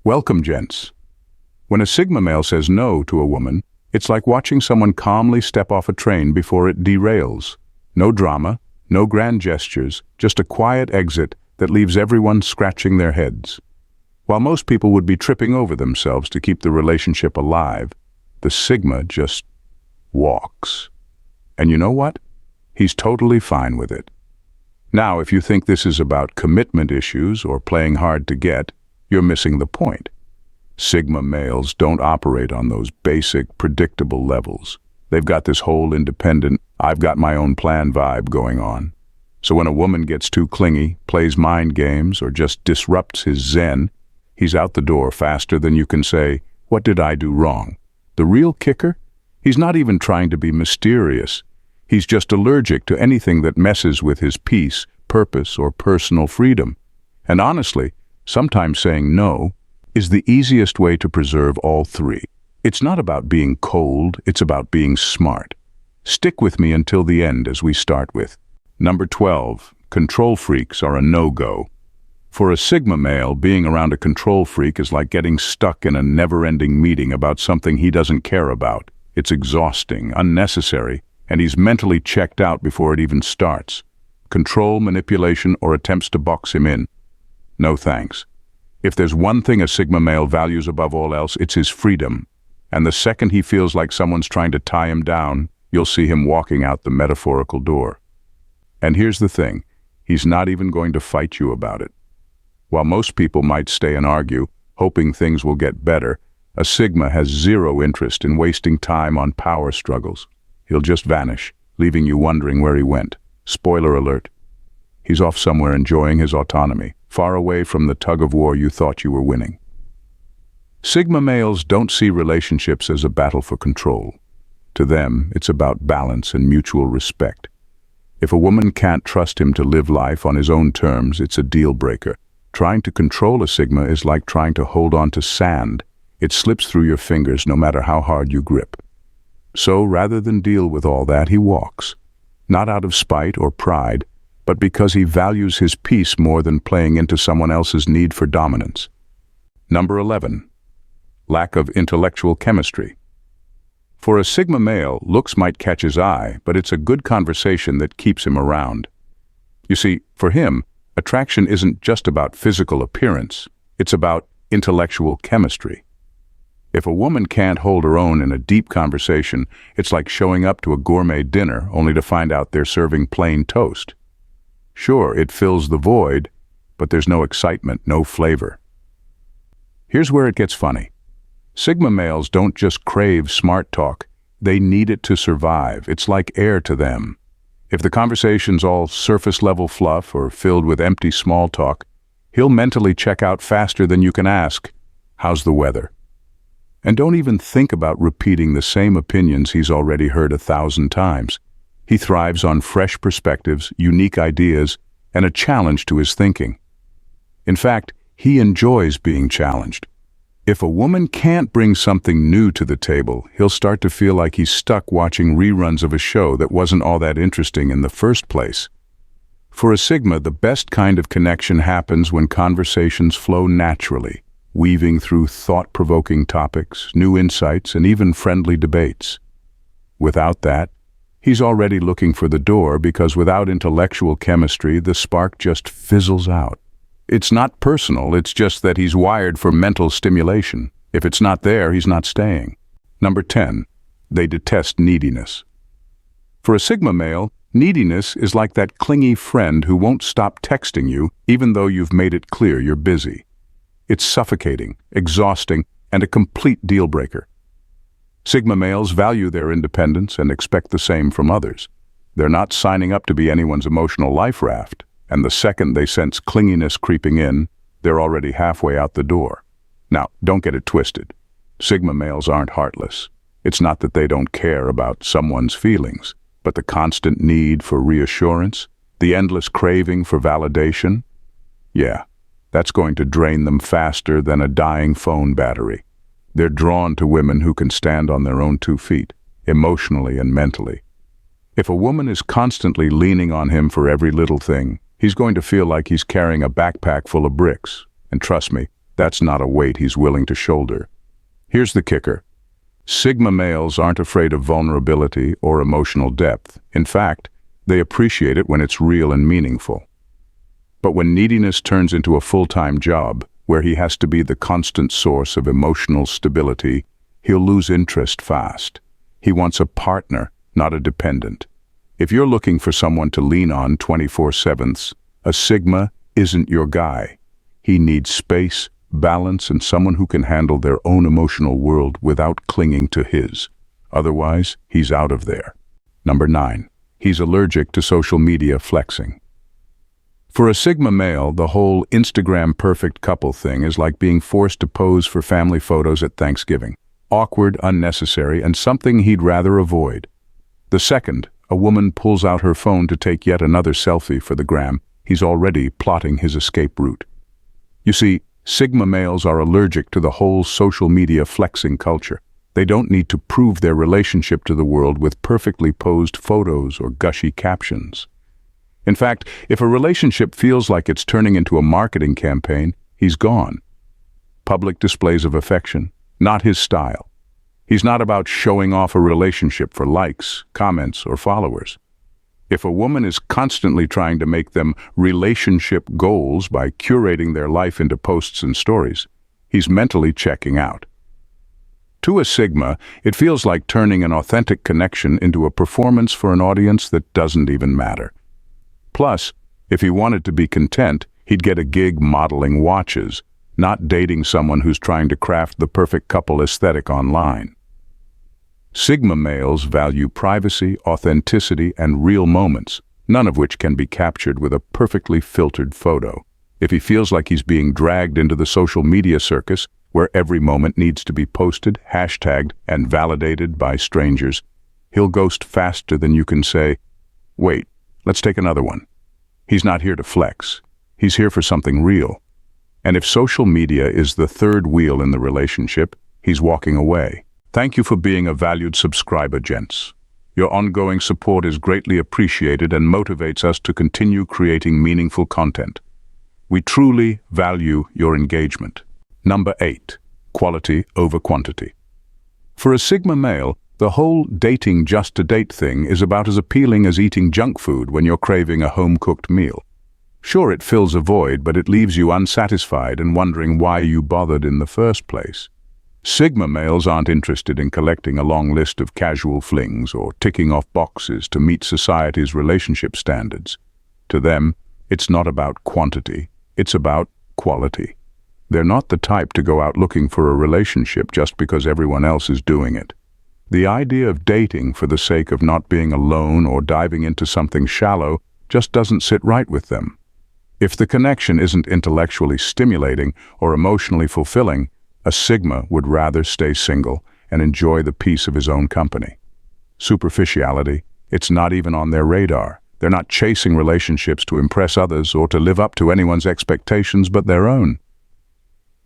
Welcome, gents. When a Sigma male says no to a woman, it's like watching someone calmly step off a train before it derails. No drama, no grand gestures, just a quiet exit that leaves everyone scratching their heads. While most people would be tripping over themselves to keep the relationship alive, the Sigma just walks. And you know what? He's totally fine with it. Now, if you think this is about commitment issues or playing hard to get, you're missing the point. Sigma males don't operate on those basic, predictable levels. They've got this whole independent, I've got my own plan vibe going on. So when a woman gets too clingy, plays mind games, or just disrupts his zen, he's out the door faster than you can say, "What did I do wrong?" The real kicker? He's not even trying to be mysterious. He's just allergic to anything that messes with his peace, purpose, or personal freedom. And honestly, sometimes saying no is the easiest way to preserve all three. It's not about being cold, it's about being smart. Stick with me until the end as we start with Number 12. Control freaks are a no-go. For a Sigma male, being around a control freak is like getting stuck in a never-ending meeting about something he doesn't care about. It's exhausting, unnecessary, and he's mentally checked out before it even starts. Control, manipulation, or attempts to box him in. No thanks. If there's one thing a Sigma male values above all else, it's his freedom. And the second he feels like someone's trying to tie him down, you'll see him walking out the metaphorical door. And here's the thing, he's not even going to fight you about it. While most people might stay and argue, hoping things will get better, a Sigma has zero interest in wasting time on power struggles. He'll just vanish, leaving you wondering where he went. Spoiler alert. He's off somewhere enjoying his autonomy, far away from the tug-of-war you thought you were winning. Sigma males don't see relationships as a battle for control. To them, it's about balance and mutual respect. If a woman can't trust him to live life on his own terms, it's a deal breaker. Trying to control a Sigma is like trying to hold on to sand. It slips through your fingers no matter how hard you grip. So rather than deal with all that, he walks. Not out of spite or pride, but because he values his peace more than playing into someone else's need for dominance. Number 11. Lack of intellectual chemistry. For a Sigma male, looks might catch his eye, but it's a good conversation that keeps him around. You see, for him, attraction isn't just about physical appearance, it's about intellectual chemistry. If a woman can't hold her own in a deep conversation, it's like showing up to a gourmet dinner only to find out they're serving plain toast. Sure, it fills the void, but there's no excitement, no flavor. Here's where it gets funny. Sigma males don't just crave smart talk, they need it to survive. It's like air to them. If the conversation's all surface-level fluff or filled with empty small talk, he'll mentally check out faster than you can ask, "How's the weather?" And don't even think about repeating the same opinions he's already heard 1,000 times. He thrives on fresh perspectives, unique ideas, and a challenge to his thinking. In fact, he enjoys being challenged. If a woman can't bring something new to the table, he'll start to feel like he's stuck watching reruns of a show that wasn't all that interesting in the first place. For a Sigma, the best kind of connection happens when conversations flow naturally, weaving through thought-provoking topics, new insights, and even friendly debates. Without that, he's already looking for the door because without intellectual chemistry, the spark just fizzles out. It's not personal, it's just that he's wired for mental stimulation. If it's not there, he's not staying. Number 10. They detest neediness. For a Sigma male, neediness is like that clingy friend who won't stop texting you even though you've made it clear you're busy. It's suffocating, exhausting, and a complete deal breaker. Sigma males value their independence and expect the same from others. They're not signing up to be anyone's emotional life raft, and the second they sense clinginess creeping in, they're already halfway out the door. Now, don't get it twisted. Sigma males aren't heartless. It's not that they don't care about someone's feelings, but the constant need for reassurance, the endless craving for validation, yeah, that's going to drain them faster than a dying phone battery. They're drawn to women who can stand on their own 2 feet, emotionally and mentally. If a woman is constantly leaning on him for every little thing, he's going to feel like he's carrying a backpack full of bricks. And trust me, That's not a weight he's willing to shoulder. Here's the kicker. Sigma males aren't afraid of vulnerability or emotional depth. In fact, they appreciate it when it's real and meaningful. But when neediness turns into a full-time job, where he has to be the constant source of emotional stability, he'll lose interest fast. He wants a partner, not a dependent. If you're looking for someone to lean on 24/7, a Sigma isn't your guy. He needs space, balance, and someone who can handle their own emotional world without clinging to his. Otherwise, he's out of there. Number 9. He's allergic to social media flexing. For a Sigma male, the whole Instagram perfect couple thing is like being forced to pose for family photos at Thanksgiving. Awkward, unnecessary, and something he'd rather avoid. The second, a woman pulls out her phone to take yet another selfie for the gram, he's already plotting his escape route. You see, Sigma males are allergic to the whole social media flexing culture. They don't need to prove their relationship to the world with perfectly posed photos or gushy captions. In fact, if a relationship feels like it's turning into a marketing campaign, he's gone. Public displays of affection, not his style. He's not about showing off a relationship for likes, comments, or followers. If a woman is constantly trying to make them relationship goals by curating their life into posts and stories, he's mentally checking out. To a Sigma, it feels like turning an authentic connection into a performance for an audience that doesn't even matter. Plus, if he wanted to be content, he'd get a gig modeling watches, not dating someone who's trying to craft the perfect couple aesthetic online. Sigma males value privacy, authenticity, and real moments, none of which can be captured with a perfectly filtered photo. If he feels like he's being dragged into the social media circus, where every moment needs to be posted, hashtagged, and validated by strangers, he'll ghost faster than you can say, "Wait, let's take another one." He's not here to flex. He's here for something real. And if social media is the third wheel in the relationship, he's walking away. Thank you for being a valued subscriber, gents. Your ongoing support is greatly appreciated and motivates us to continue creating meaningful content. We truly value your engagement. Number 8. Quality over quantity. For a Sigma male, the whole dating just to date thing is about as appealing as eating junk food when you're craving a home-cooked meal. Sure, it fills a void, but it leaves you unsatisfied and wondering why you bothered in the first place. Sigma males aren't interested in collecting a long list of casual flings or ticking off boxes to meet society's relationship standards. To them, it's not about quantity, it's about quality. They're not the type to go out looking for a relationship just because everyone else is doing it. The idea of dating for the sake of not being alone or diving into something shallow just doesn't sit right with them. If the connection isn't intellectually stimulating or emotionally fulfilling, a Sigma would rather stay single and enjoy the peace of his own company. Superficiality, it's not even on their radar. They're not chasing relationships to impress others or to live up to anyone's expectations but their own.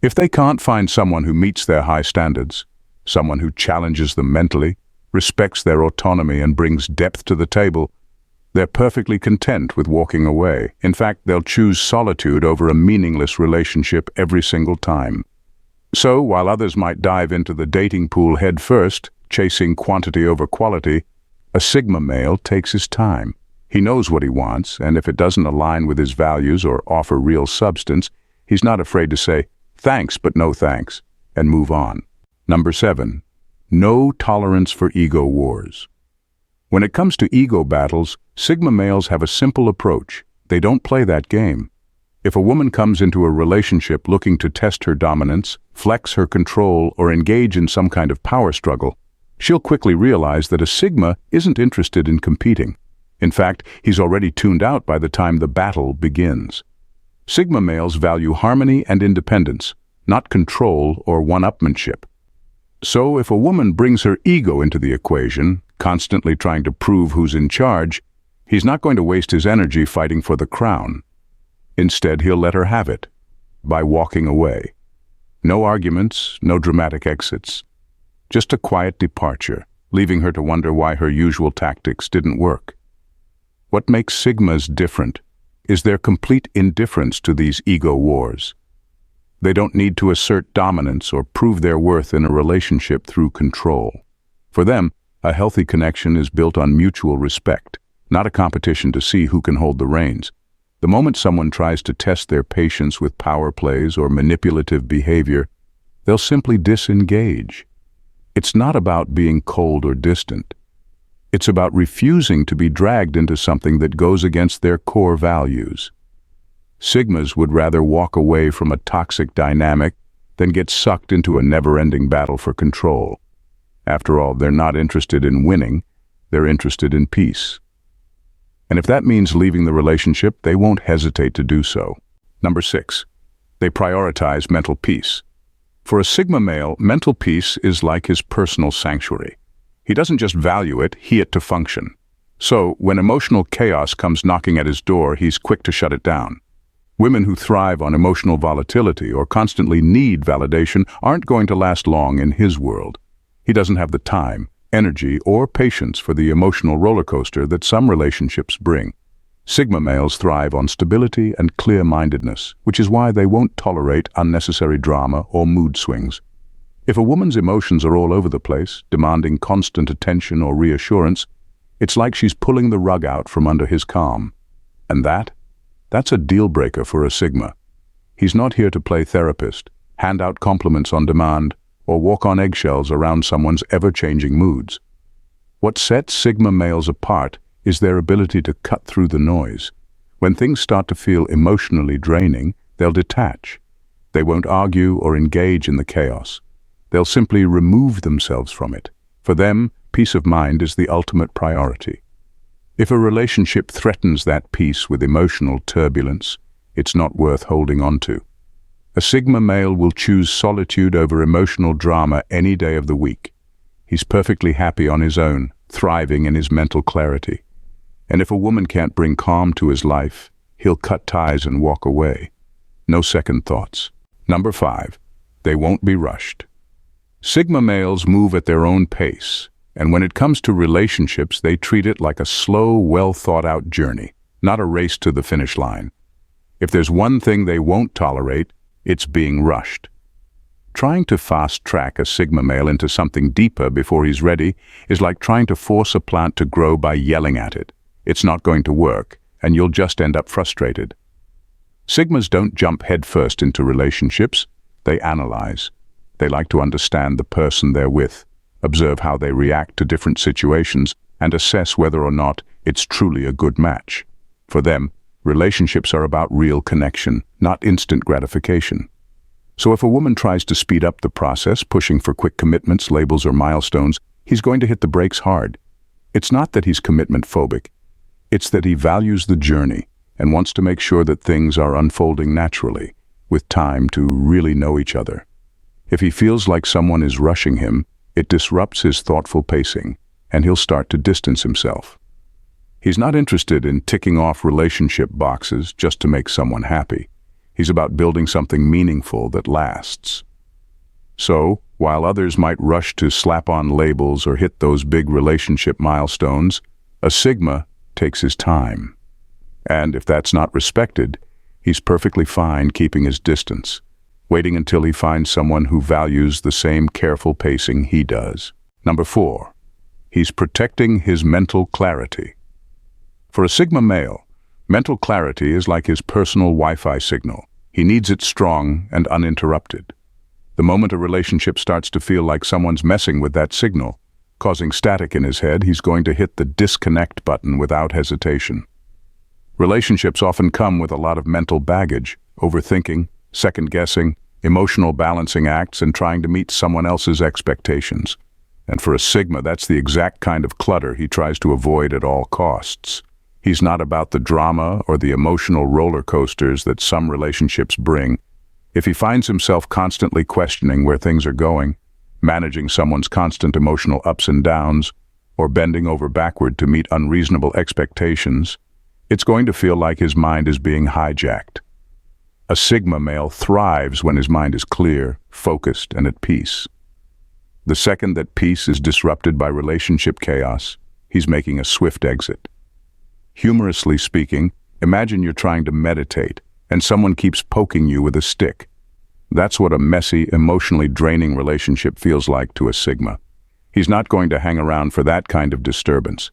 If they can't find someone who meets their high standards, someone who challenges them mentally, respects their autonomy and brings depth to the table, they're perfectly content with walking away. In fact, they'll choose solitude over a meaningless relationship every single time. So, while others might dive into the dating pool head first, chasing quantity over quality, a Sigma male takes his time. He knows what he wants, and if it doesn't align with his values or offer real substance, he's not afraid to say, "Thanks, but no thanks," and move on. Number 7. No tolerance for ego wars. When it comes to ego battles, Sigma males have a simple approach. They don't play that game. If a woman comes into a relationship looking to test her dominance, flex her control, or engage in some kind of power struggle, she'll quickly realize that a Sigma isn't interested in competing. In fact, he's already tuned out by the time the battle begins. Sigma males value harmony and independence, not control or one-upmanship. So if a woman brings her ego into the equation, constantly trying to prove who's in charge, he's not going to waste his energy fighting for the crown. Instead, he'll let her have it, by walking away. No arguments, no dramatic exits. Just a quiet departure, leaving her to wonder why her usual tactics didn't work. What makes Sigmas different is their complete indifference to these ego wars. They don't need to assert dominance or prove their worth in a relationship through control. For them, a healthy connection is built on mutual respect, not a competition to see who can hold the reins. The moment someone tries to test their patience with power plays or manipulative behavior, they'll simply disengage. It's not about being cold or distant. It's about refusing to be dragged into something that goes against their core values. Sigmas would rather walk away from a toxic dynamic than get sucked into a never-ending battle for control. After all, they're not interested in winning, they're interested in peace. And if that means leaving the relationship, they won't hesitate to do so. Number 6, they prioritize mental peace. For a Sigma male, mental peace is like his personal sanctuary. He doesn't just value it, he it to function. So, when emotional chaos comes knocking at his door, he's quick to shut it down. Women who thrive on emotional volatility or constantly need validation aren't going to last long in his world. He doesn't have the time, energy, or patience for the emotional roller coaster that some relationships bring. Sigma males thrive on stability and clear-mindedness, which is why they won't tolerate unnecessary drama or mood swings. If a woman's emotions are all over the place, demanding constant attention or reassurance, it's like she's pulling the rug out from under his calm. And that's a deal-breaker for a Sigma. He's not here to play therapist, hand out compliments on demand, or walk on eggshells around someone's ever-changing moods. What sets Sigma males apart is their ability to cut through the noise. When things start to feel emotionally draining, they'll detach. They won't argue or engage in the chaos. They'll simply remove themselves from it. For them, peace of mind is the ultimate priority. If a relationship threatens that peace with emotional turbulence, it's not worth holding on to. A Sigma male will choose solitude over emotional drama any day of the week. He's perfectly happy on his own, thriving in his mental clarity. And if a woman can't bring calm to his life, he'll cut ties and walk away. No second thoughts. Number 5, they won't be rushed. Sigma males move at their own pace, and when it comes to relationships, they treat it like a slow, well-thought-out journey, not a race to the finish line. If there's one thing they won't tolerate, it's being rushed. Trying to fast-track a Sigma male into something deeper before he's ready is like trying to force a plant to grow by yelling at it. It's not going to work, and you'll just end up frustrated. Sigmas don't jump headfirst into relationships, they analyze. They like to understand the person they're with, observe how they react to different situations, and assess whether or not it's truly a good match. For them, relationships are about real connection, not instant gratification. So if a woman tries to speed up the process, pushing for quick commitments, labels, or milestones, he's going to hit the brakes hard. It's not that he's commitment phobic. It's that he values the journey and wants to make sure that things are unfolding naturally, with time to really know each other. If he feels like someone is rushing him, it disrupts his thoughtful pacing, and he'll start to distance himself. He's not interested in ticking off relationship boxes just to make someone happy. He's about building something meaningful that lasts. So, while others might rush to slap on labels or hit those big relationship milestones, a Sigma takes his time. And if that's not respected, he's perfectly fine keeping his distance, waiting until he finds someone who values the same careful pacing he does. Number 4, he's protecting his mental clarity. For a Sigma male, mental clarity is like his personal Wi-Fi signal. He needs it strong and uninterrupted. The moment a relationship starts to feel like someone's messing with that signal, causing static in his head, he's going to hit the disconnect button without hesitation. Relationships often come with a lot of mental baggage, overthinking, second-guessing, emotional balancing acts, and trying to meet someone else's expectations. And for a Sigma, that's the exact kind of clutter he tries to avoid at all costs. He's not about the drama or the emotional roller coasters that some relationships bring. If he finds himself constantly questioning where things are going, managing someone's constant emotional ups and downs, or bending over backward to meet unreasonable expectations, it's going to feel like his mind is being hijacked. A Sigma male thrives when his mind is clear, focused, and at peace. The second that peace is disrupted by relationship chaos, he's making a swift exit. Humorously speaking, imagine you're trying to meditate, and someone keeps poking you with a stick. That's what a messy, emotionally draining relationship feels like to a Sigma. He's not going to hang around for that kind of disturbance.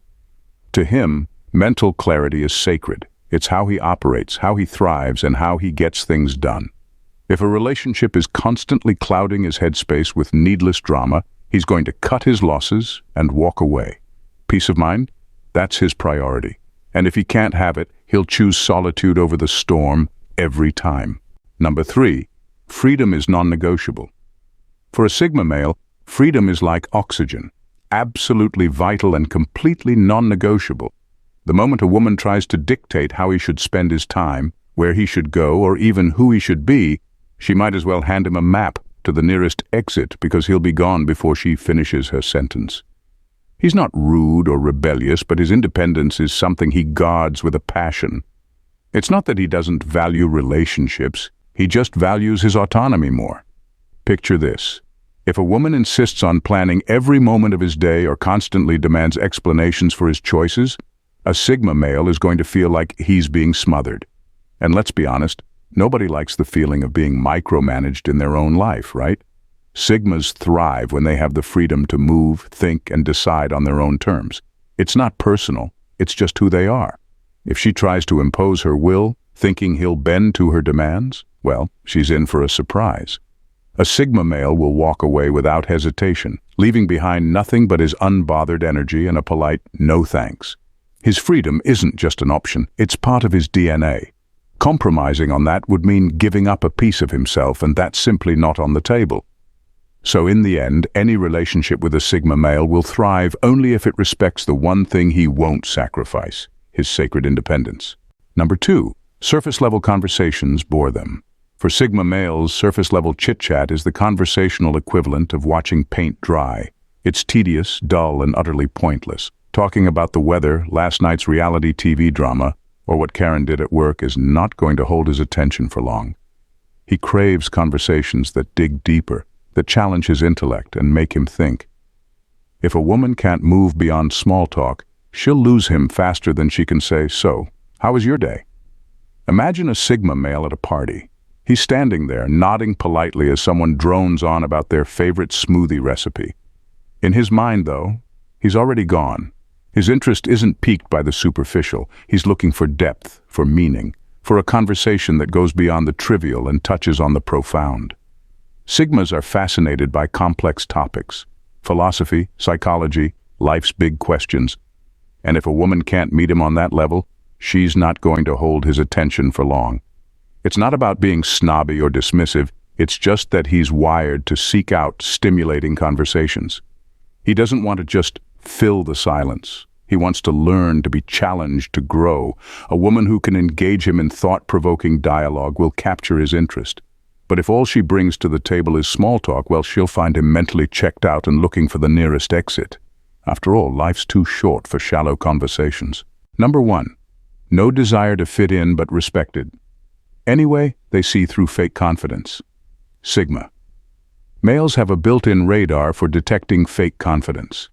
To him, mental clarity is sacred. It's how he operates, how he thrives, and how he gets things done. If a relationship is constantly clouding his headspace with needless drama, he's going to cut his losses and walk away. Peace of mind? That's his priority. And if he can't have it, he'll choose solitude over the storm every time. Number 3, freedom is non-negotiable. For a Sigma male, freedom is like oxygen, absolutely vital and completely non-negotiable. The moment a woman tries to dictate how he should spend his time, where he should go, or even who he should be, she might as well hand him a map to the nearest exit because he'll be gone before she finishes her sentence. He's not rude or rebellious, but his independence is something he guards with a passion. It's not that he doesn't value relationships, he just values his autonomy more. Picture this. If a woman insists on planning every moment of his day or constantly demands explanations for his choices, a Sigma male is going to feel like he's being smothered. And let's be honest, nobody likes the feeling of being micromanaged in their own life, right? Sigmas thrive when they have the freedom to move, think, and decide on their own terms. It's not personal, it's just who they are. If she tries to impose her will, thinking he'll bend to her demands, well, she's in for a surprise. A Sigma male will walk away without hesitation, leaving behind nothing but his unbothered energy and a polite no thanks. His freedom isn't just an option, it's part of his DNA. Compromising on that would mean giving up a piece of himself, and that's simply not on the table. So in the end, any relationship with a Sigma male will thrive only if it respects the one thing he won't sacrifice, his sacred independence. Number 2, surface-level conversations bore them. For Sigma males, surface-level chit-chat is the conversational equivalent of watching paint dry. It's tedious, dull, and utterly pointless. Talking about the weather, last night's reality TV drama, or what Karen did at work is not going to hold his attention for long. He craves conversations that dig deeper, that challenge his intellect and make him think. If a woman can't move beyond small talk, she'll lose him faster than she can say, "So, how was your day?" Imagine a Sigma male at a party. He's standing there, nodding politely as someone drones on about their favorite smoothie recipe. In his mind, though, he's already gone. His interest isn't piqued by the superficial. He's looking for depth, for meaning, for a conversation that goes beyond the trivial and touches on the profound. Sigmas are fascinated by complex topics, philosophy, psychology, life's big questions. And if a woman can't meet him on that level, she's not going to hold his attention for long. It's not about being snobby or dismissive, it's just that he's wired to seek out stimulating conversations. He doesn't want to just fill the silence. He wants to learn, to be challenged, to grow. A woman who can engage him in thought-provoking dialogue will capture his interest. But if all she brings to the table is small talk, well, she'll find him mentally checked out and looking for the nearest exit. After all, life's too short for shallow conversations. Number 1, no desire to fit in but respected. Anyway, they see through fake confidence. Sigma. Males have a built-in radar for detecting fake confidence.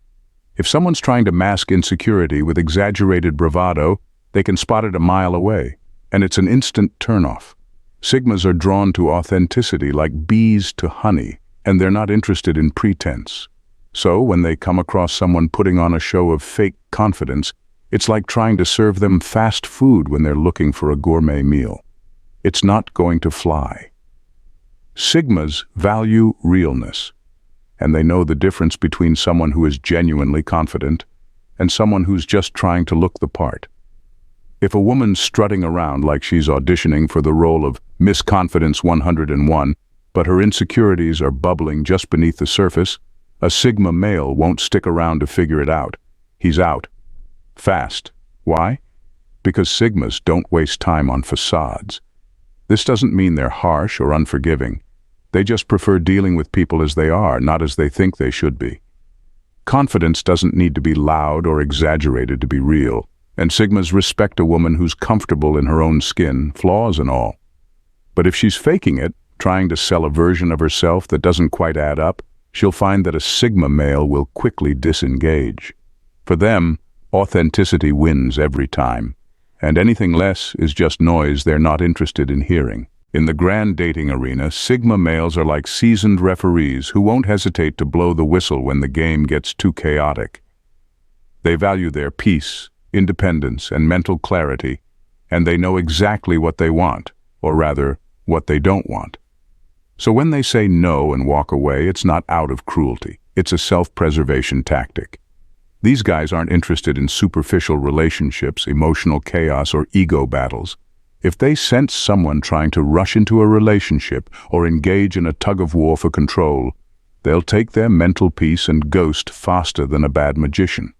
If someone's trying to mask insecurity with exaggerated bravado, they can spot it a mile away, and it's an instant turnoff. Sigmas are drawn to authenticity like bees to honey, and they're not interested in pretense. So, when they come across someone putting on a show of fake confidence, it's like trying to serve them fast food when they're looking for a gourmet meal. It's not going to fly. Sigmas value realness, and they know the difference between someone who is genuinely confident and someone who's just trying to look the part. If a woman's strutting around like she's auditioning for the role of Miss Confidence 101, but her insecurities are bubbling just beneath the surface, a Sigma male won't stick around to figure it out. He's out. Fast. Why? Because Sigmas don't waste time on facades. This doesn't mean they're harsh or unforgiving. They just prefer dealing with people as they are, not as they think they should be. Confidence doesn't need to be loud or exaggerated to be real, and Sigmas respect a woman who's comfortable in her own skin, flaws and all. But if she's faking it, trying to sell a version of herself that doesn't quite add up, she'll find that a Sigma male will quickly disengage. For them, authenticity wins every time, and anything less is just noise they're not interested in hearing. In the grand dating arena, Sigma males are like seasoned referees who won't hesitate to blow the whistle when the game gets too chaotic. They value their peace, independence, and mental clarity, and they know exactly what they want, or rather, what they don't want. So when they say no and walk away, it's not out of cruelty. It's a self-preservation tactic. These guys aren't interested in superficial relationships, emotional chaos, or ego battles. If they sense someone trying to rush into a relationship or engage in a tug-of-war for control, they'll take their mental peace and ghost faster than a bad magician.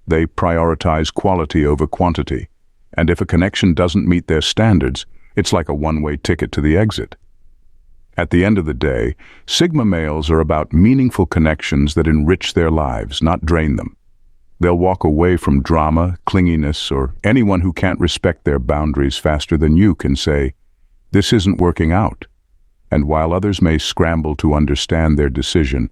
They prioritize quality over quantity, and if a connection doesn't meet their standards, it's like a one-way ticket to the exit. At the end of the day, Sigma males are about meaningful connections that enrich their lives, not drain them. They'll walk away from drama, clinginess, or anyone who can't respect their boundaries faster than you can say, "This isn't working out." And while others may scramble to understand their decision,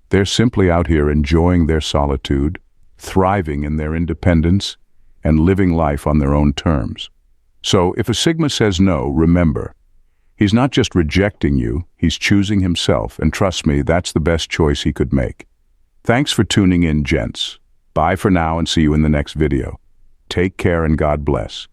they're simply out here enjoying their solitude, thriving in their independence, and living life on their own terms. So if a Sigma says no, remember, he's not just rejecting you, he's choosing himself, and trust me, that's the best choice he could make. Thanks for tuning in, gents. Bye for now and see you in the next video. Take care and God bless.